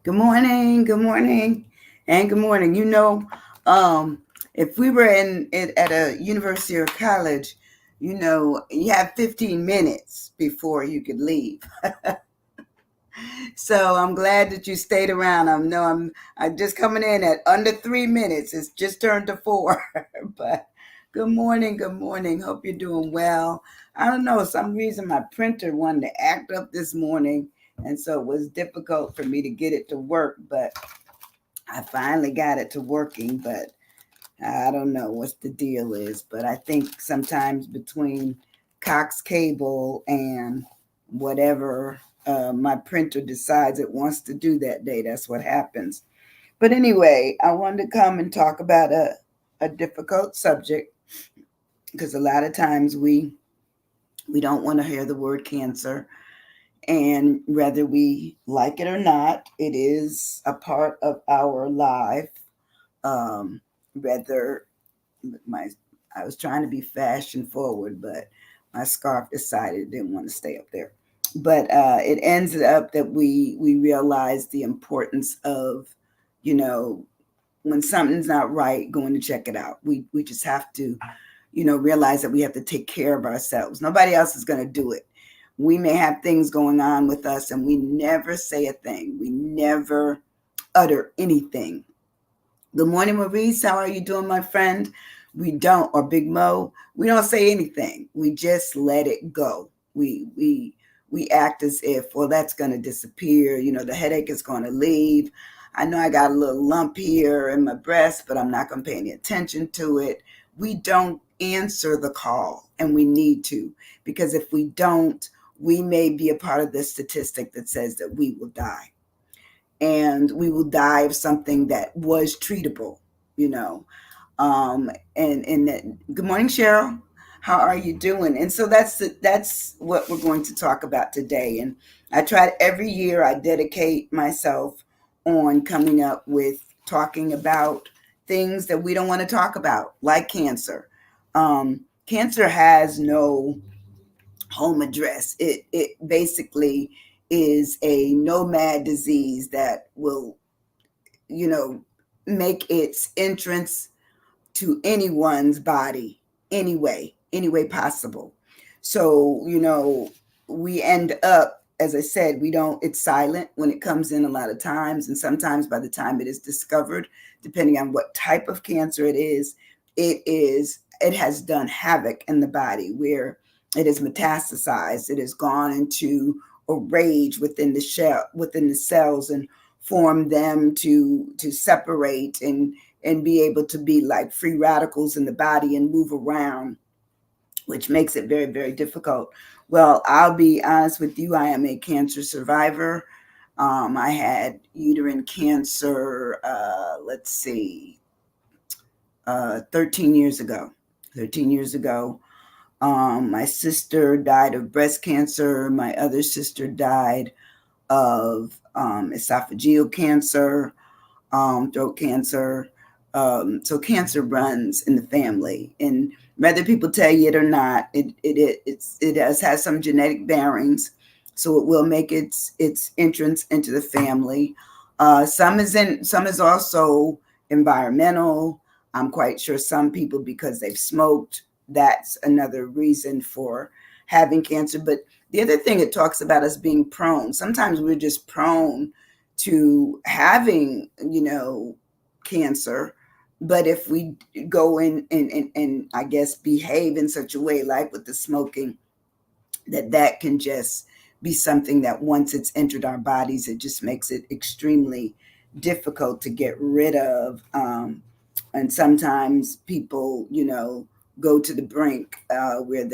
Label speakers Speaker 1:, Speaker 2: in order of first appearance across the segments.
Speaker 1: Good morning, and good morning. If we were in it at a university or college, you have 15 minutes before you could leave. So I'm glad that you stayed around. I'm just coming in at under 3 minutes. It's just turned to four. But good morning, good morning. Hope you're doing well. I don't know, some reason my printer wanted to act up this morning, and so it was difficult for me to get it to work, but I finally got it to working, but I don't know what the deal is. But I think sometimes between Cox cable and whatever my printer decides it wants to do that day, that's what happens. But anyway, I wanted to come and talk about a difficult subject because a lot of times we don't want to hear the word cancer. And whether we like it or not, it is a part of our life. Whether my I was trying to be fashion forward, but my scarf decided it didn't want to stay up there. But it ends up that we realize the importance of, you know, when something's not right, going to check it out. We just have to, realize that we have to take care of ourselves. Nobody else is going to do it. We may have things going on with us, and we never say a thing. We never utter anything. Good morning, Maurice. How are you doing, my friend? We don't, or Big Mo, we don't say anything. We just let it go. We act as if, well, that's going to disappear. The headache is going to leave. I know I got a little lump here in my breast, but I'm not going to pay any attention to it. We don't answer the call, and we need to, because if we don't, we may be a part of this statistic that says that we will die, and we will die of something that was treatable, you know. And good morning, Cheryl. How are you doing? And so that's what we're going to talk about today. And I try every year. I dedicate myself on coming up with talking about things that we don't want to talk about, like cancer. Cancer has no home address. It basically is a nomad disease that will, you know, make its entrance to anyone's body any way possible. So, we end up, as I said, we don't, it's silent when it comes in a lot of times. And sometimes by the time it is discovered, depending on what type of cancer it has done havoc in the body where it is metastasized. It has gone into a rage within the shell, within the cells, and form them to separate and be able to be like free radicals in the body and move around, which makes it very, very difficult. Well, I'll be honest with you, I am a cancer survivor. I had uterine cancer, 13 years ago. 13 years ago. My sister died of breast cancer. My other sister died of esophageal cancer, throat cancer. So cancer runs in the family, and whether people tell you it or not, it does have some genetic bearings. So it will make its entrance into the family. Some is also environmental. I'm quite sure some people, because they've smoked, that's another reason for having cancer. But the other thing it talks about is being prone. Sometimes we're just prone to having, cancer. But if we go in and I guess behave in such a way, like with the smoking, that can just be something that once it's entered our bodies, it just makes it extremely difficult to get rid of. And sometimes people, go to the brink where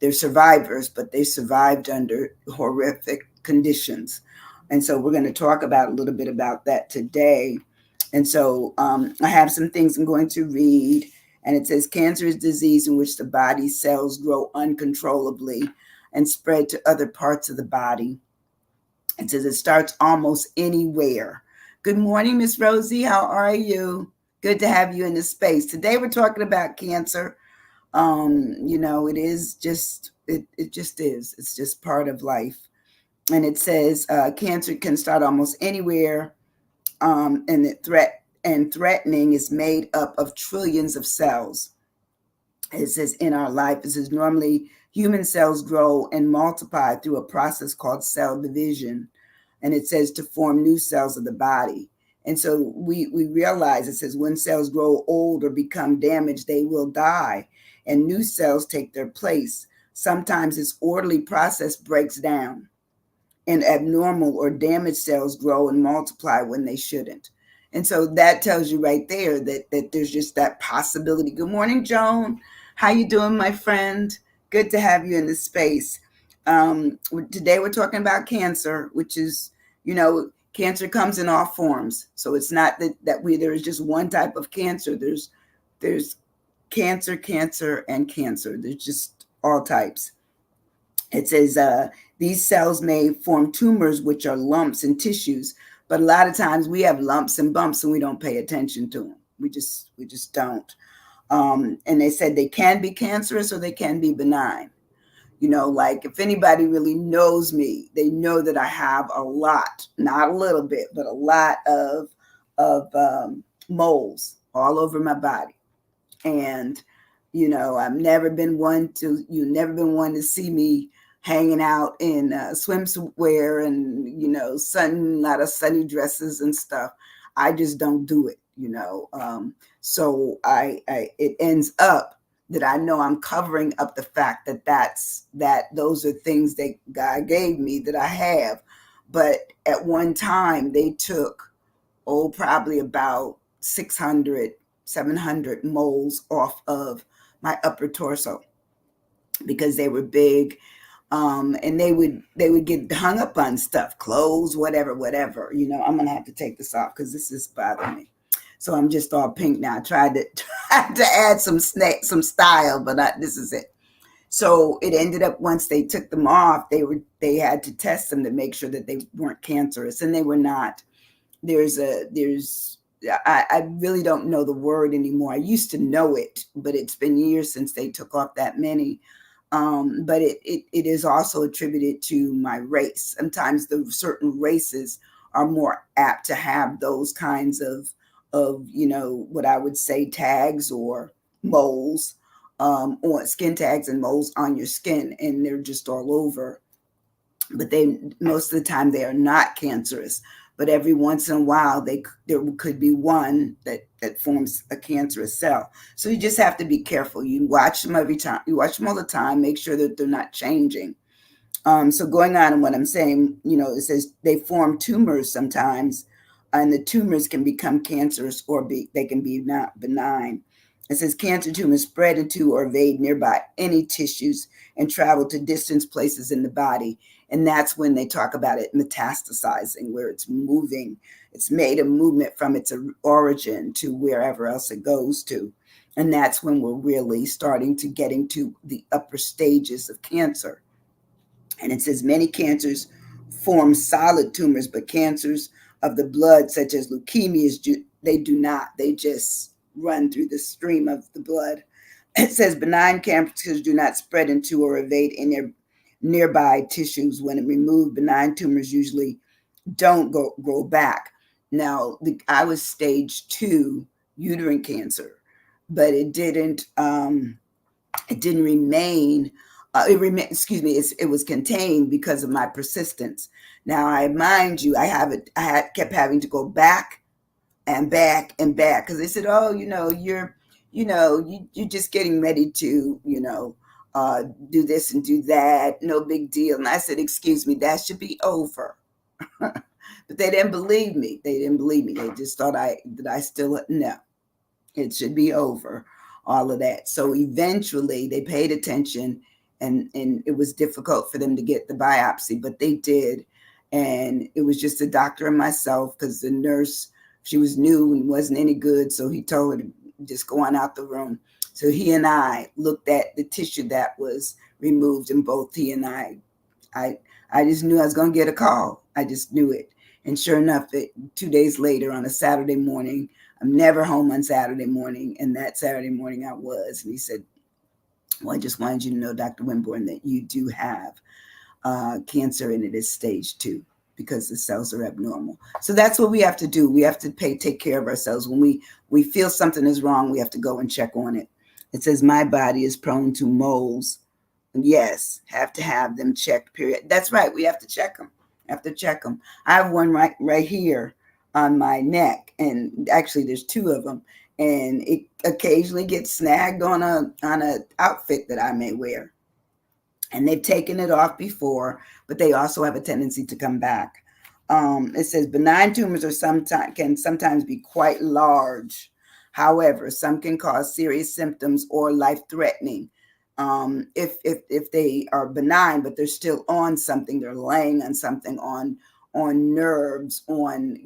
Speaker 1: they're survivors, but they survived under horrific conditions. And so we're going to talk about a little bit about that today. And so I have some things I'm going to read. And it says cancer is disease in which the body cells grow uncontrollably and spread to other parts of the body. It says it starts almost anywhere. Good morning, Miss Rosie. How are you? Good to have you in this space. Today we're talking about cancer. It is just it just is. It's just part of life. And it says cancer can start almost anywhere, and threatening is made up of trillions of cells. It says in our life, it says normally human cells grow and multiply through a process called cell division, and it says to form new cells of the body. And so we realize, it says when cells grow old or become damaged, they will die, and new cells take their place. Sometimes this orderly process breaks down, and abnormal or damaged cells grow and multiply when they shouldn't. And so that tells you right there that there's just that possibility. Good morning, Joan. How you doing, my friend? Good to have you in the space. Today we're talking about cancer, which is, cancer comes in all forms. So it's not that there is just one type of cancer. There's cancer, and cancer. There's just all types. It says these cells may form tumors, which are lumps in tissues, but a lot of times we have lumps and bumps and we don't pay attention to them. We just don't. And they said they can be cancerous or they can be benign. Like if anybody really knows me, they know that I have a lot, not a little bit, but a lot of moles all over my body. And you've never been one to see me hanging out in swimsuit wear and a lot of sunny dresses and stuff. I just don't do it. So I it ends up that I know I'm covering up the fact that those are things that God gave me that I have. But at one time they took probably about 600, 700 moles off of my upper torso because they were big. And they would get hung up on stuff, clothes, whatever. I'm gonna have to take this off because this is bothering me. So I'm just all pink now. I tried to add some style, but this is it. So it ended up, once they took them off, they had to test them to make sure that they weren't cancerous, and they were not. I really don't know the word anymore. I used to know it, but it's been years since they took off that many. But it is also attributed to my race. Sometimes the certain races are more apt to have those kinds of what I would say tags or moles, or skin tags and moles on your skin, and they're just all over. But they, most of the time, they are not cancerous. But every once in a while, there could be one that forms a cancerous cell. So you just have to be careful. You watch them every time. You watch them all the time. Make sure that they're not changing. So going on in what I'm saying, it says they form tumors sometimes, and the tumors can become cancerous or they can be not benign. It says cancer tumors spread into or evade nearby any tissues and travel to distant places in the body. And that's when they talk about it metastasizing, where it's moving. It's made a movement from its origin to wherever else it goes to. And that's when we're really starting to get into the upper stages of cancer. And it says many cancers form solid tumors, but cancers of the blood, such as leukemias, they do not. They just run through the stream of the blood. It says benign cancers do not spread into or evade any nearby tissues. When removed, benign tumors usually don't grow back. Now, I was stage 2 uterine cancer, but it didn't. It didn't remain. It was contained because of my persistence. Now, I mind you, kept having to go back and back and back because they said, "Oh, you're just getting ready to, do this and do that. No big deal." And I said, "Excuse me, that should be over." But they didn't believe me. They just thought that I still no. It should be over, all of that. So eventually they paid attention, and it was difficult for them to get the biopsy, but they did. And it was just the doctor and myself because the nurse, she was new and wasn't any good. So he told her to just go on out the room. So he and I looked at the tissue that was removed, and both he and I just knew I was going to get a call. I just knew it. And sure enough, 2 days later on a Saturday morning, I'm never home on Saturday morning. And that Saturday morning I was. And he said, "Well, I just wanted you to know, Dr. Winborn, that you do have cancer and it is stage 2 because the cells are abnormal. So that's what we have to do. We have to take care of ourselves. When we feel something is wrong, we have to go and check on it. It says my body is prone to moles. Yes, have to have them checked, period. That's right. We have to check them. Have to check them. I have one right here on my neck, and actually there's two of them, and it occasionally gets snagged on a outfit that I may wear, and they've taken it off before, but they also have a tendency to come back. It says benign tumors can sometimes be quite large. However, some can cause serious symptoms or life threatening. If they are benign, but they're still on something, they're laying on something, on nerves, on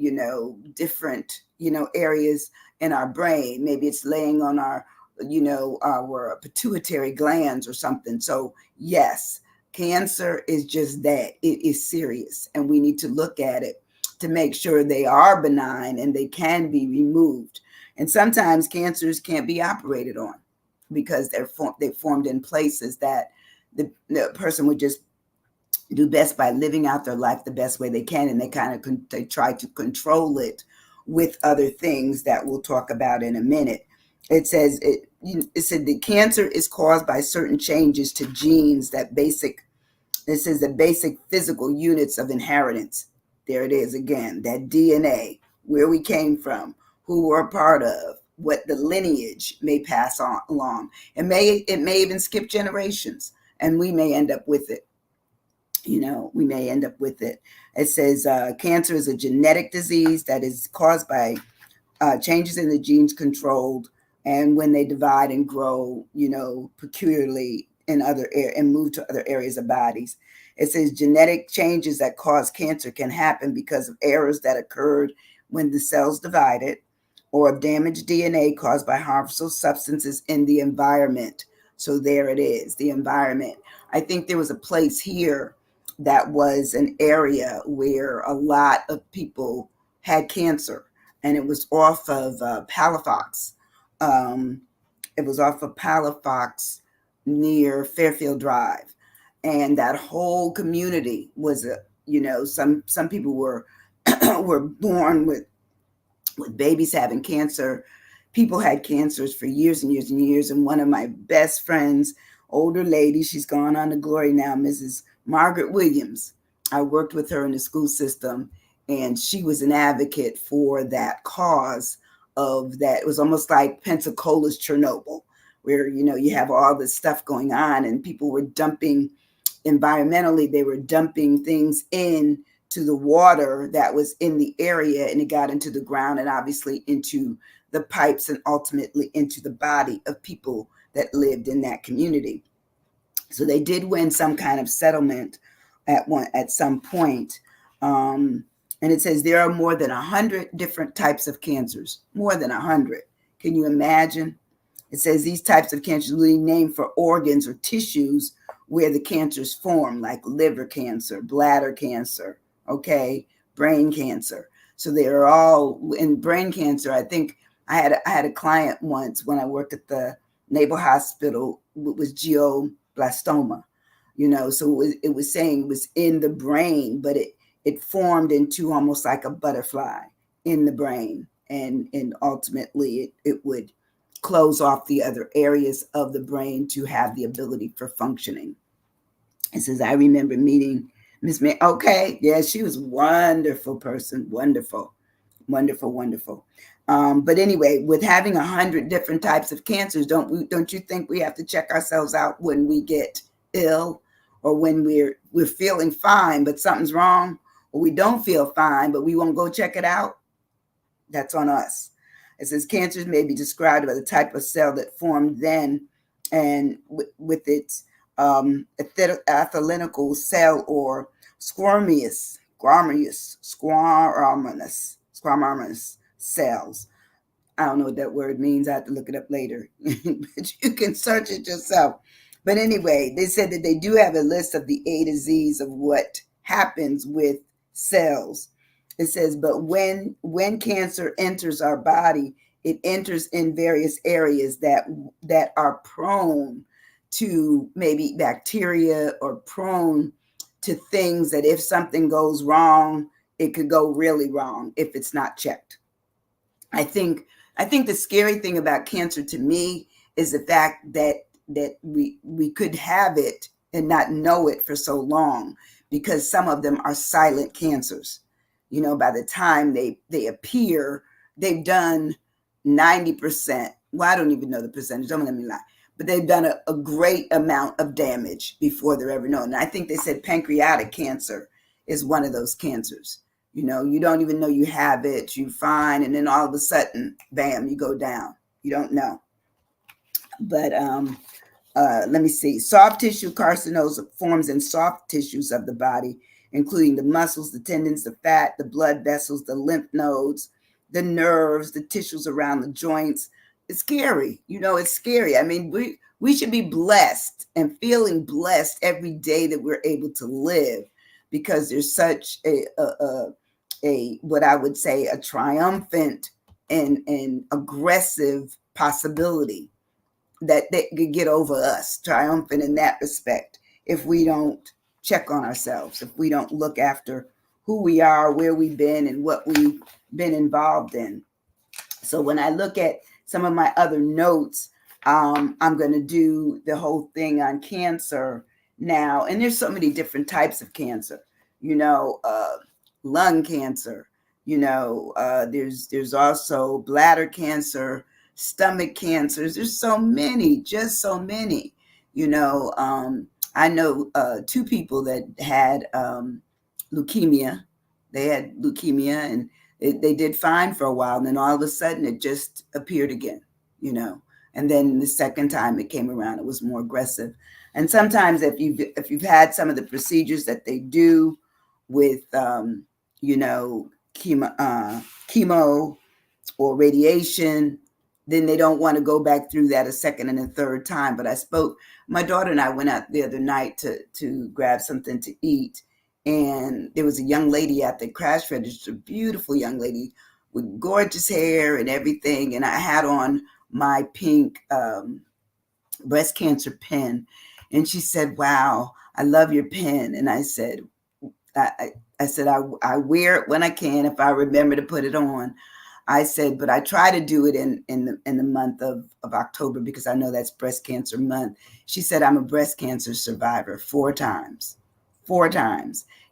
Speaker 1: different areas in our brain. Maybe it's laying on our pituitary glands or something. So yes, cancer is just that. It is serious, and we need to look at it to make sure they are benign and they can be removed. And sometimes cancers can't be operated on because they formed in places that the person would just do best by living out their life the best way they can, and they try to control it with other things that we'll talk about in a minute. It says it said the cancer is caused by certain changes to genes it says the basic physical units of inheritance. There it is again, that DNA, where we came from, who we're a part of, what the lineage may pass on along. It may even skip generations, and we may end up with it. We may end up with it. It says cancer is a genetic disease that is caused by changes in the genes controlled, and when they divide and grow, peculiarly in other and move to other areas of bodies. It says genetic changes that cause cancer can happen because of errors that occurred when the cells divided, or of damaged DNA caused by harmful substances in the environment. So there it is, the environment. I think there was a place here that was an area where a lot of people had cancer, and it was off of Palafox. Um, it was off of Palafox near Fairfield Drive, and that whole community was some people were were born with babies having cancer. People had cancers for years and years and years. And one of my best friends, older lady, she's gone on to glory now, Mrs. Margaret Williams. I worked with her in the school system, and she was an advocate for that cause of that. It was almost like Pensacola's Chernobyl, where you have all this stuff going on, and people were dumping environmentally. They were dumping things in to the water that was in the area, and it got into the ground and obviously into the pipes and ultimately into the body of people that lived in that community. So they did win some kind of settlement at some point. And it says there are more than 100 different types of cancers. More than 100. Can you imagine? It says these types of cancers are named for organs or tissues where the cancers form, like liver cancer, bladder cancer, okay, brain cancer. So they are all in brain cancer. I think I had a client once when I worked at the Naval Hospital with glioblastoma. So it was saying it was in the brain, but it formed into almost like a butterfly in the brain, and ultimately it would close off the other areas of the brain to have the ability for functioning. It says, I remember meeting Miss May. Okay, yeah, she was a wonderful person. Wonderful, wonderful, wonderful. But anyway, with having 100 different types of cancers, don't you think we have to check ourselves out when we get ill, or when we're feeling fine but something's wrong, or we don't feel fine but we won't go check it out? That's on us. It says cancers may be described by the type of cell that formed then, and with its athelical cell or squamous cells. I don't know what that word means. I have to look it up later. But you can search it yourself. But anyway, they said that they do have a list of the A to Z's of what happens with cells. It says, but when cancer enters our body, it enters in various areas that are prone to maybe bacteria, or prone to things that if something goes wrong, it could go really wrong if it's not checked. I think I think the scary thing about cancer to me is the fact that we could have it and not know it for so long, because some of them are silent cancers. By the time they appear, they've done 90%. Well, I don't even know the percentage. Don't let me lie. But they've done a great amount of damage before they're ever known. And I think they said pancreatic cancer is one of those cancers. You don't even know you have it, you find, and then all of a sudden, bam, you go down. You don't know. But let me see. Soft tissue carcinoma forms in soft tissues of the body, including the muscles, the tendons, the fat, the blood vessels, the lymph nodes, the nerves, the tissues around the joints. It's scary. It's scary. I mean, we should be blessed and feeling blessed every day that we're able to live, because there's such a what I would say a triumphant and aggressive possibility that they could get over us, triumphant in that respect, if we don't check on ourselves, if we don't look after who we are, where we've been, and what we've been involved in. So when I look at some of my other notes, I'm going to do the whole thing on cancer now. And there's so many different types of cancer, you know, uh, lung cancer, there's also bladder cancer, stomach cancers. There's so many, just so many, you know. I know two people that had leukemia. They had leukemia, and they did fine for a while, and then all of a sudden it just appeared again, you know. And then the second time it came around, it was more aggressive. And sometimes if you've had some of the procedures that they do with you know chemo or radiation, then they don't want to go back through that a second and a third time. But I spoke, my daughter and I went out the other night to grab something to eat, and there was a young lady at the cash register, beautiful young lady with gorgeous hair and everything, and I had on my pink breast cancer pin, and she said, "Wow, I love your pin." And I said, I, I said, I wear it when I can if I remember to put it on. I said, but I try to do it in the month of October, because I know that's breast cancer month. She said, I'm a breast cancer survivor 4 times.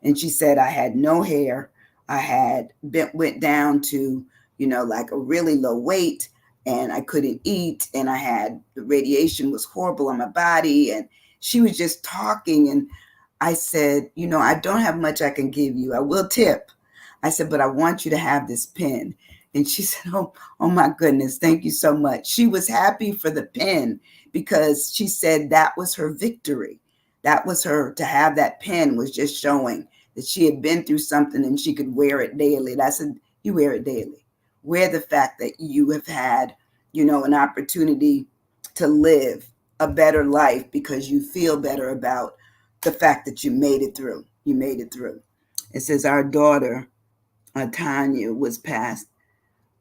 Speaker 1: And she said, I had no hair. I went down to, like a really low weight, and I couldn't eat. And the radiation was horrible on my body. And she was just talking. And I said, I don't have much I can give you. I will tip. I said, but I want you to have this pen. And she said, oh my goodness, thank you so much. She was happy for the pen, because she said that was her victory. That was to have that pen was just showing that she had been through something and she could wear it daily. And I said, you wear it daily. Wear the fact that you have had, an opportunity to live a better life, because you feel better about the fact that you made it through. You made it through. It says our daughter, Tanya,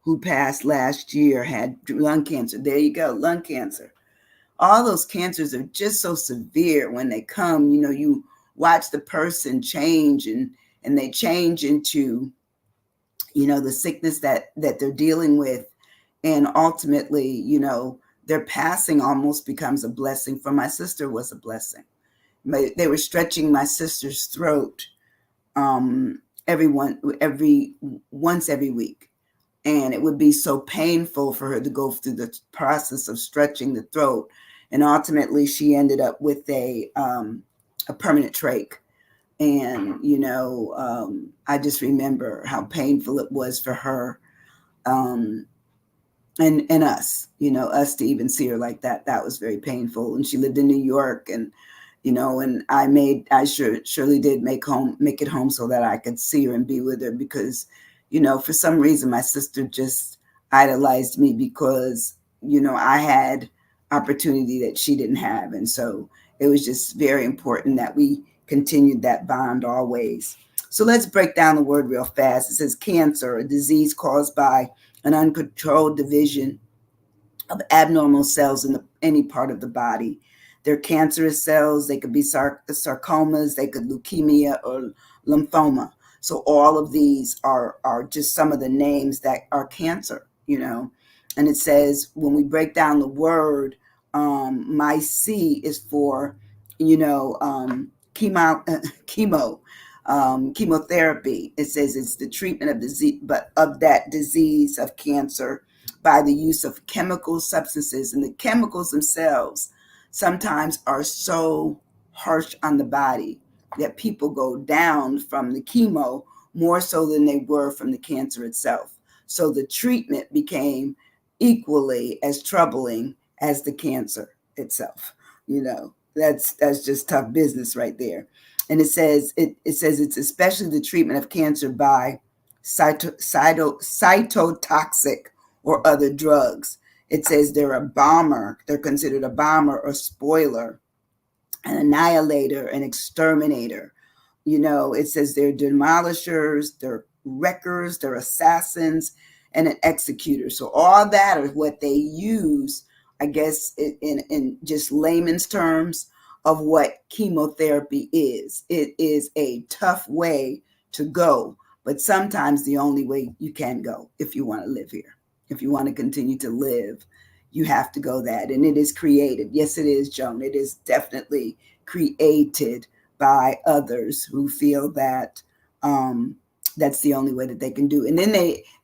Speaker 1: who passed last year, had lung cancer. There you go, lung cancer. All those cancers are just so severe when they come. You watch the person change, and they change into, the sickness that they're dealing with. And ultimately, their passing almost becomes a blessing. For my sister, was a blessing. They were stretching my sister's throat um, every once every week, and it would be so painful for her to go through the process of stretching the throat, and ultimately she ended up with a permanent trach. And I just remember how painful it was for her, um, and us, us to even see her like that. That was very painful. And she lived in New York, and and I surely did make it home so that I could see her and be with her, because for some reason my sister just idolized me, because I had opportunity that she didn't have. And so it was just very important that we continued that bond always. So let's break down the word real fast. It says cancer, a disease caused by an uncontrolled division of abnormal cells in any part of the body. they're cancerous cells. They could be sarcomas. They could leukemia or lymphoma. So all of these are just some of the names that are cancer, And it says when we break down the word, my C is for, chemo, chemo, chemotherapy. It says it's the treatment of disease, but of that disease of cancer by the use of chemical substances, and the chemicals themselves sometimes are so harsh on the body that people go down from the chemo more so than they were from the cancer itself. So the treatment became equally as troubling as the cancer itself. That's just tough business right there. And it says it's especially the treatment of cancer by cytotoxic or other drugs. It says they're a bomber. They're considered a bomber or spoiler, an annihilator, an exterminator. It says they're demolishers, they're wreckers, they're assassins, and an executor. So all that is what they use, I guess, in just layman's terms of what chemotherapy is. It is a tough way to go, but sometimes the only way you can go if you want to live here. If you want to continue to live, you have to go that. And it is created. Yes, it is, Joan. It is definitely created by others who feel that that's the only way that they can do. And then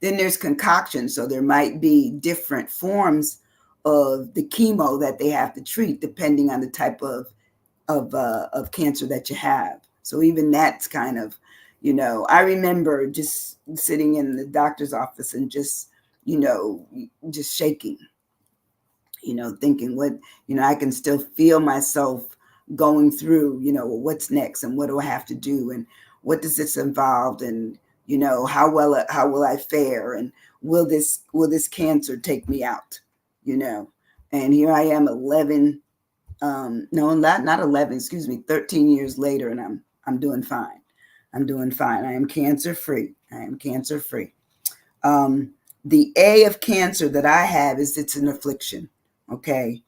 Speaker 1: there's concoction. So there might be different forms of the chemo that they have to treat depending on the type of cancer that you have. So even that's kind of, I remember just sitting in the doctor's office and just shaking, thinking I can still feel myself going through, well, what's next and what do I have to do and what does this involve and, how will I fare and will this cancer take me out, and here I am 11, no, not 11, excuse me, 13 years later, and I'm doing fine. I'm doing fine. I am cancer free. I am cancer free. The A of cancer that I have is it's an affliction. Okay.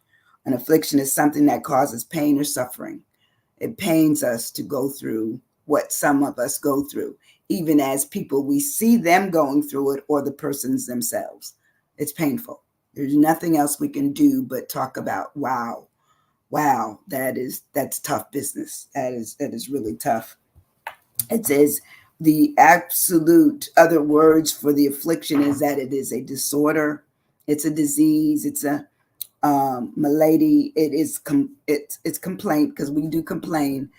Speaker 1: An affliction is something that causes pain or suffering. It pains us to go through what some of us go through, even as people, we see them going through it or the persons themselves. It's painful. There's nothing else we can do but talk about, wow, that's tough business. That is really tough. It says the absolute other words for the affliction is that it is a disorder, it's a disease, it's a malady. It's complaint because we do complain.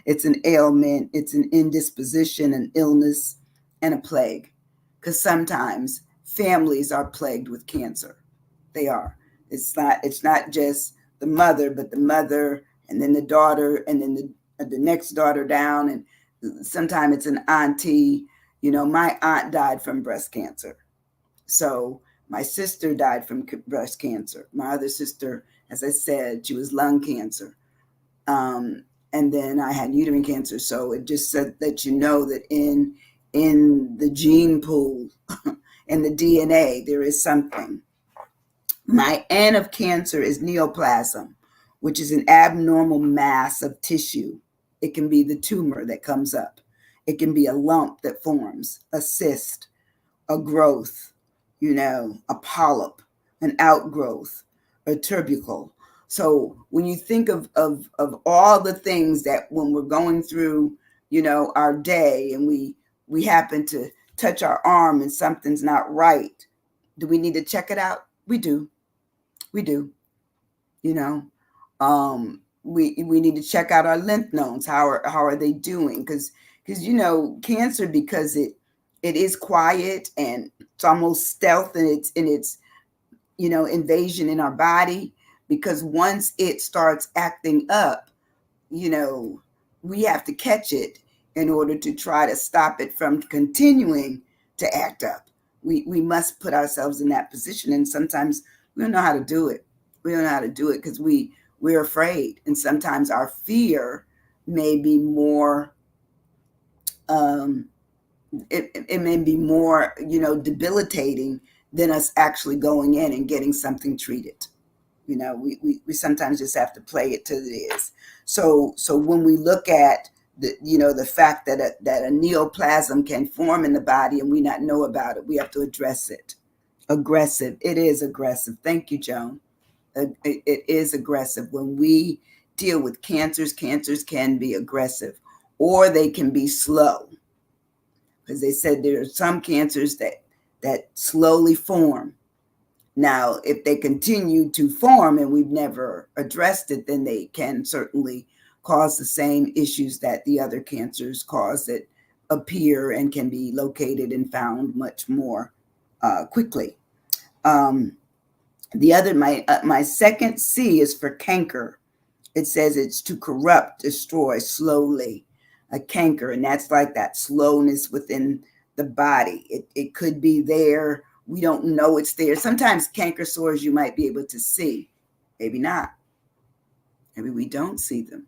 Speaker 1: It's an ailment, it's an indisposition, an illness, and a plague. Because sometimes families are plagued with cancer. They are. It's not just the mother, but the mother and then the daughter and then the next daughter down, and sometimes it's an auntie. My aunt died from breast cancer. So my sister died from breast cancer. My other sister, as I said, she was lung cancer. And then I had uterine cancer. So it just said that that in the gene pool, in the DNA, there is something. My N of cancer is neoplasm, which is an abnormal mass of tissue. It can be the tumor that comes up. It can be a lump that forms, a cyst, a growth, a polyp, an outgrowth, a tubercle. So when you think of all the things that when we're going through, our day and we happen to touch our arm and something's not right, do we need to check it out? We do. We do. You know, we need to check out our lymph nodes. How are they doing? Because cancer, because it is quiet and it's almost stealth in its invasion in our body, because once it starts acting up, we have to catch it in order to try to stop it from continuing to act up. We must put ourselves in that position, and sometimes we don't know how to do it. We don't know how to do it because we're afraid, and sometimes our fear may be more it may be more debilitating than us actually going in and getting something treated. We sometimes just have to play it till it is. So when we look at the fact that a neoplasm can form in the body and we not know about it, we have to address it. Aggressive. It is aggressive. Thank you, Joan. It is aggressive. When we deal with cancers can be aggressive, or they can be slow, because they said there are some cancers that slowly form. Now, if they continue to form and we've never addressed it, then they can certainly cause the same issues that the other cancers cause, that appear and can be located and found much more quickly. My second C is for canker. It says it's to corrupt, destroy slowly, a canker, and that's like that slowness within the body. It could be there. We don't know it's there. Sometimes canker sores you might be able to see, maybe not. Maybe we don't see them.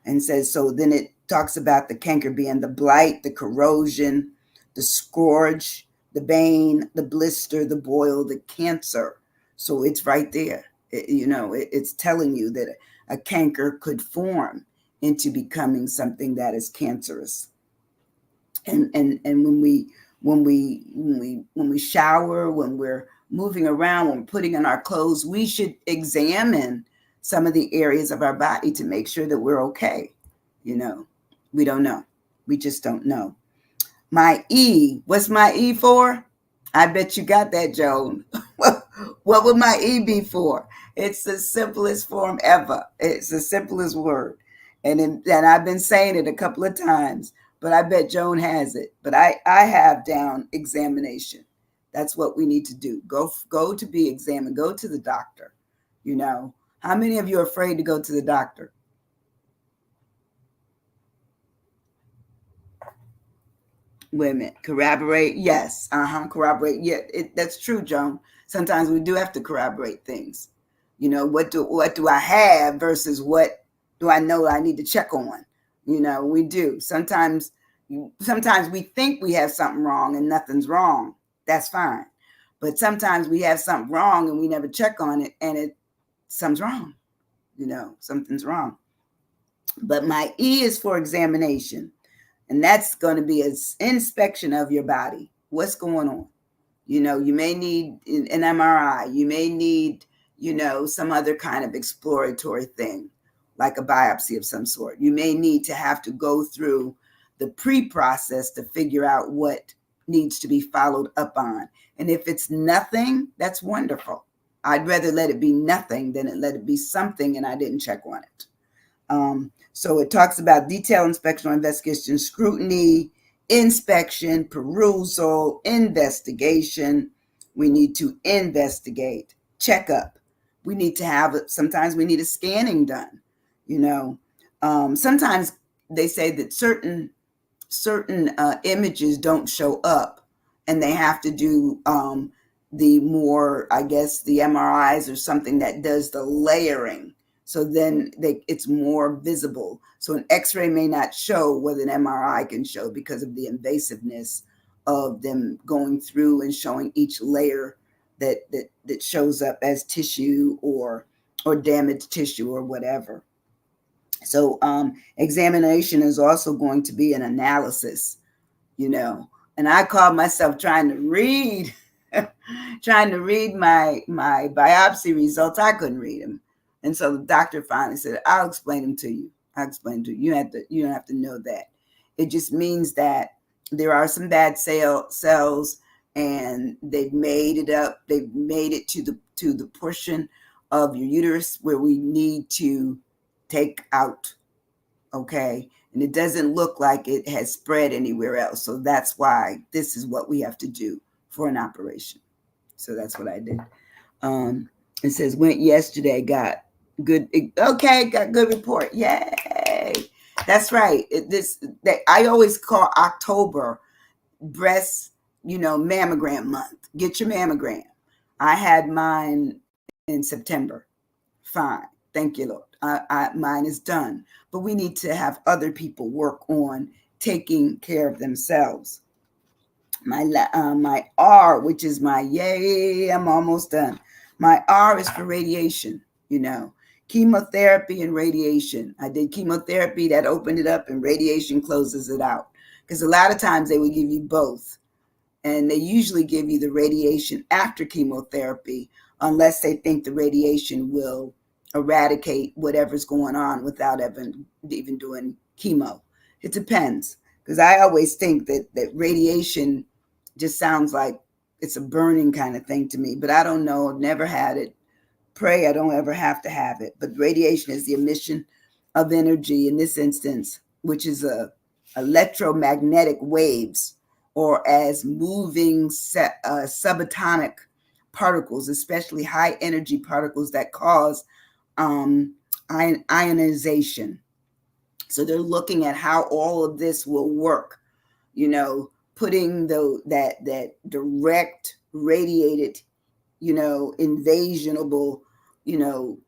Speaker 1: And says, so then it talks about the canker being the blight, the corrosion, the scourge, the bane, the blister, the boil, the cancer. So it's right there. It's telling you that a canker could form into becoming something that is cancerous. And when we shower, when we're moving around, when we're putting on our clothes, we should examine some of the areas of our body to make sure that we're okay. We don't know. We just don't know. My E, what's my E for? I bet you got that, Joan. What would my E be for? It's the simplest form ever. It's the simplest word. And I've been saying it a couple of times, but I bet Joan has it. But I have down examination. That's what we need to do. Go to be examined. Go to the doctor. How many of you are afraid to go to the doctor? Wait a minute. Corroborate? Yes. Corroborate. Yeah, that's true, Joan. Sometimes we do have to corroborate things. What do I have versus what do I know I need to check on? We do. Sometimes we think we have something wrong and nothing's wrong. That's fine. But sometimes we have something wrong and we never check on it, and something's wrong. Something's wrong. But my E is for examination. And that's going to be an inspection of your body. What's going on? You may need an MRI. You may need, some other kind of exploratory thing, like a biopsy of some sort. You may need to have to go through the pre-process to figure out what needs to be followed up on. And if it's nothing, that's wonderful. I'd rather let it be nothing than let it be something and I didn't check on it. So it talks about detailed inspection or investigation, scrutiny, inspection, perusal, investigation. We need to investigate, check up. We need to have it. Sometimes we need a scanning done. Sometimes they say that certain images don't show up, and they have to do the more, I guess, the MRIs or something that does the layering. So then it's more visible. So an X-ray may not show what an MRI can show because of the invasiveness of them going through and showing each layer that shows up as tissue or damaged tissue or whatever. So examination is also going to be an analysis, and I called myself trying to read my biopsy results. I couldn't read them. And so the doctor finally said, I'll explain them to you. You don't have to know that. It just means that there are some bad cells and they've made it up. They've made it to the portion of your uterus where we need to take out. Okay. And it doesn't look like it has spread anywhere else. So that's why this is what we have to do for an operation. So that's what I did. It says went yesterday, got good. Okay, got good report. Yay! That's right. I always call October breast, mammogram month. Get your mammogram. I had mine in September. Fine. Thank you, Lord. Mine is done. But we need to have other people work on taking care of themselves. My R, which is my yay, I'm almost done. My R is for radiation, you know, chemotherapy and radiation. I did chemotherapy, that opened it up, and radiation closes it out. Because a lot of times they would give you both, and they usually give you the radiation after chemotherapy, unless they think the radiation will eradicate whatever's going on without even doing chemo. It depends, because I always think that radiation just sounds like it's a burning kind of thing to me, but I don't know. I've never had it. Pray I don't ever have to have it. But radiation is the emission of energy in this instance, which is electromagnetic waves, or as moving subatomic particles, especially high energy particles that cause ionization. So they're looking at how all of this will work, you know, putting that direct radiated, invasionable, you know,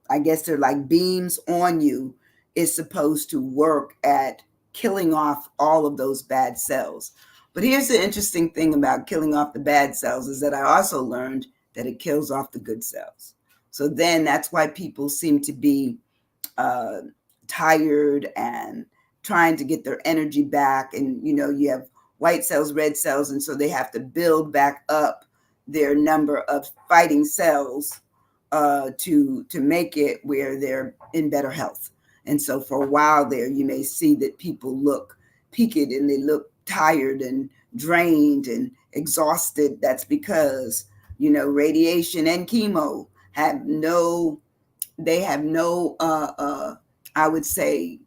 Speaker 1: I guess they're like beams on you, is supposed to work at killing off all of those bad cells. But here's the interesting thing about killing off the bad cells, is that I also learned that it kills off the good cells. So then that's why people seem to be uh, tired and trying to get their energy back. And, you have white cells, red cells, and so they have to build back up their number of fighting cells to make it where they're in better health. And so for a while there, you may see that people look peaked and they look tired and drained and exhausted. That's because, radiation and chemo have no they have no I would say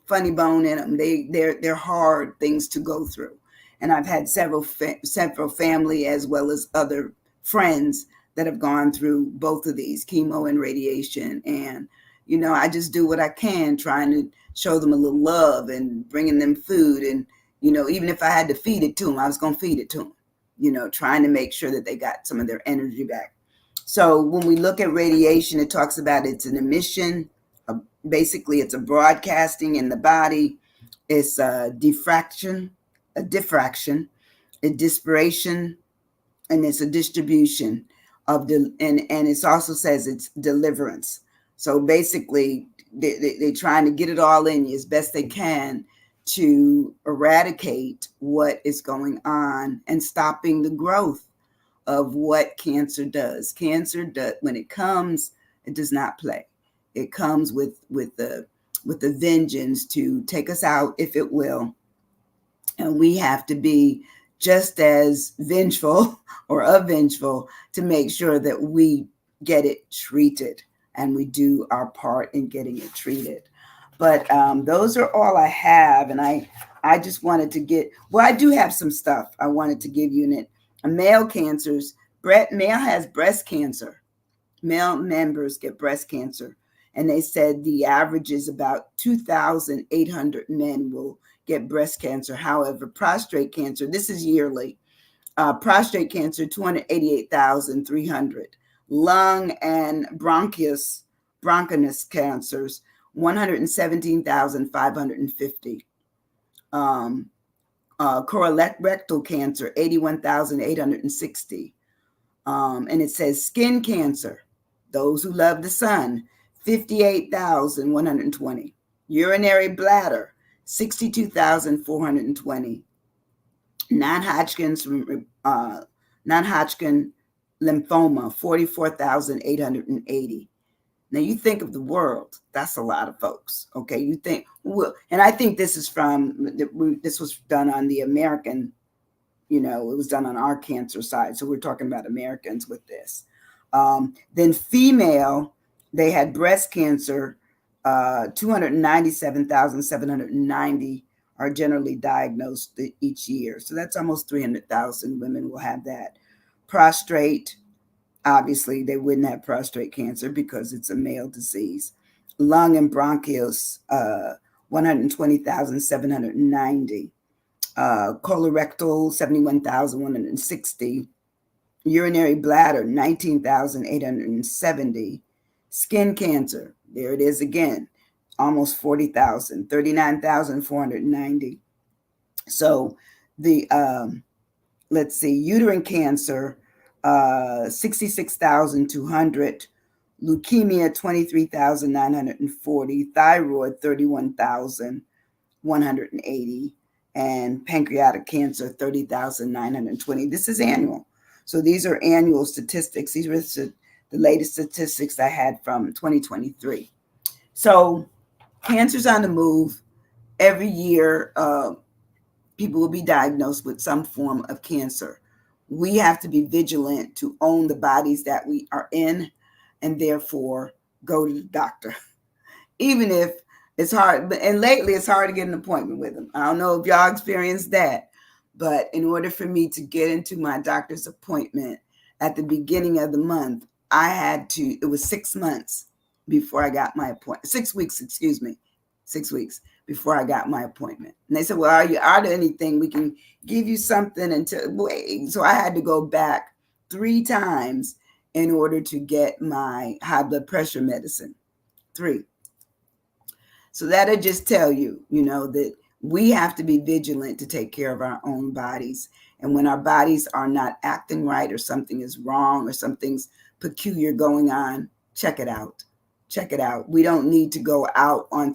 Speaker 1: funny bone in them. They're hard things to go through. And I've had several family as well as other friends that have gone through both of these, chemo and radiation. And I just do what I can, trying to show them a little love and bringing them food. And even if I had to feed it to them, I was going to feed it to them, trying to make sure that they got some of their energy back. So when we look at radiation, it talks about it's an emission. Basically, it's a broadcasting in the body. It's a diffraction, a disperation, and it's a distribution of and it also says it's deliverance. So basically, they're trying to get it all in you as best they can to eradicate what is going on and stopping the growth of what cancer does. Cancer does, when it comes, it does not play. It comes with the vengeance to take us out, if it will, and we have to be just as vengeful or avengeful to make sure that we get it treated and we do our part in getting it treated. But those are all I have, and I just wanted to I do have some stuff I wanted to give you in it. Male cancers, male has breast cancer. Male members get breast cancer, and they said the average is about 2,800 men will get breast cancer. However, prostate cancer, this is yearly. Prostate cancer, 288,300. Lung and bronchus cancers, 117,550. Colorectal cancer, 81,860. And it says skin cancer, those who love the sun, 58,120. Urinary bladder, 62,420. Non-Hodgkin lymphoma, 44,880. Now you think of the world, that's a lot of folks. Okay, you think, well, and I think this was done on the American, it was done on our cancer side. So we're talking about Americans with this. Then female, they had breast cancer, 297,790 are generally diagnosed each year. So that's almost 300,000 women will have that. Prostate, obviously they wouldn't have prostate cancer because it's a male disease. Lung and bronchus, 120,790. Colorectal, 71,160. Urinary bladder, 19,870. Skin cancer, there it is again, almost 40,000, 39,490. So the let's see, uterine cancer, 66,200, leukemia 23,940, thyroid 31,180, and pancreatic cancer 30,920. This is annual. So these are annual statistics. These were the latest statistics I had from 2023. So cancer's on the move. Every year, people will be diagnosed with some form of cancer. We have to be vigilant to own the bodies that we are in, and therefore go to the doctor. Even if it's hard, and lately it's hard to get an appointment with them. I don't know if y'all experienced that, but in order for me to get into my doctor's appointment at the beginning of the month, I had to, it was 6 months before I got my appointment. 6 weeks, excuse me, 6 weeks before I got my appointment. And they said, well, are there anything we can give you something until, wait. So I had to go back 3 times in order to get my high blood pressure medicine. 3. So that'll just tell you, that we have to be vigilant to take care of our own bodies. And when our bodies are not acting right, or something is wrong, or something's peculiar going on, check it out. Check it out. We don't need to go out on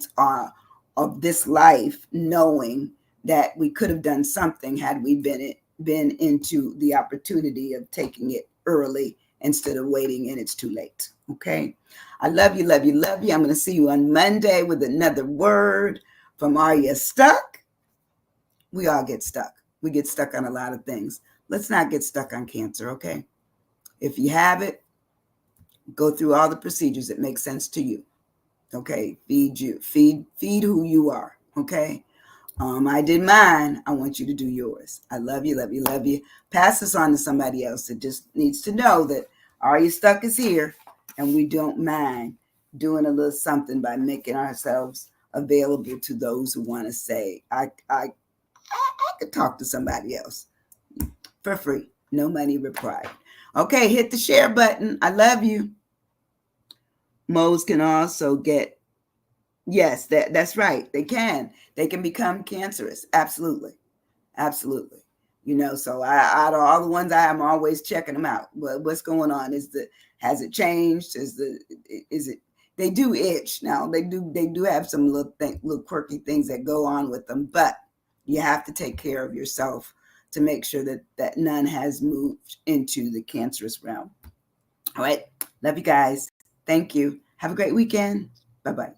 Speaker 1: of this life knowing that we could have done something had we been into the opportunity of taking it early instead of waiting and it's too late. Okay. I love you, love you, love you. I'm going to see you on Monday with another word from Are You Stuck? We all get stuck. We get stuck on a lot of things. Let's not get stuck on cancer, okay? If you have it, go through all the procedures that make sense to you. Okay, feed who you are. Okay, I did mine. I want you to do yours. I love you, love you, love you. Pass this on to somebody else that just needs to know that Are You Stuck is here, and we don't mind doing a little something by making ourselves available to those who want to say, I could talk to somebody else for free, no money required. Okay, hit the share button. I love you. Moles can also get, yes, that's right. They can become cancerous. Absolutely. Absolutely. So out of all the ones I'm always checking them out. What's going on? Has it changed? Is it, they do itch. Now they do have some little quirky things that go on with them, but you have to take care of yourself to make sure that none has moved into the cancerous realm. All right. Love you guys. Thank you. Have a great weekend. Bye-bye.